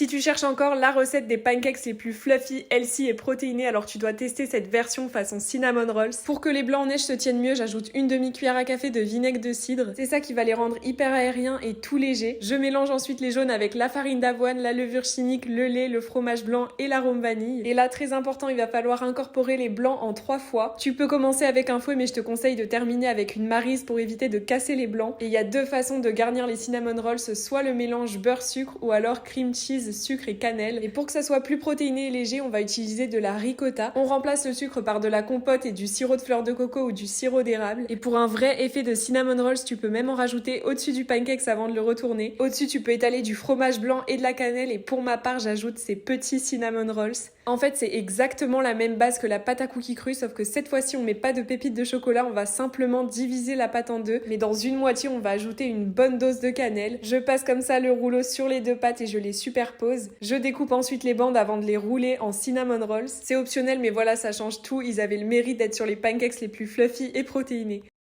Si tu cherches encore la recette des pancakes les plus fluffy, healthy et protéinés, alors tu dois tester cette version façon cinnamon rolls. Pour que les blancs en neige se tiennent mieux, j'ajoute une demi-cuillère à café de vinaigre de cidre. C'est ça qui va les rendre hyper aériens et tout légers. Je mélange ensuite les jaunes avec la farine d'avoine, la levure chimique, le lait, le fromage blanc et l'arôme vanille. Et là, très important, il va falloir incorporer les blancs en 3 fois. Tu peux commencer avec un fouet, mais je te conseille de terminer avec une maryse pour éviter de casser les blancs. Et il y a 2 façons de garnir les cinnamon rolls, soit le mélange beurre-sucre ou alors cream cheese, sucre et cannelle. Et pour que ça soit plus protéiné et léger, on va utiliser de la ricotta. On remplace le sucre par de la compote et du sirop de fleur de coco ou du sirop d'érable. Et pour un vrai effet de cinnamon rolls, tu peux même en rajouter au-dessus du pancake avant de le retourner. Au-dessus, tu peux étaler du fromage blanc et de la cannelle. Et pour ma part, j'ajoute ces petits cinnamon rolls. En fait, c'est exactement la même base que la pâte à cookies crue, sauf que cette fois-ci, on met pas de pépites de chocolat, on va simplement diviser la pâte en 2. Mais dans une moitié, on va ajouter une bonne dose de cannelle. Je passe comme ça le rouleau sur les 2 pâtes et je les superpose. Je découpe ensuite les bandes avant de les rouler en cinnamon rolls. C'est optionnel, mais voilà, ça change tout. Ils avaient le mérite d'être sur les pancakes les plus fluffy et protéinés.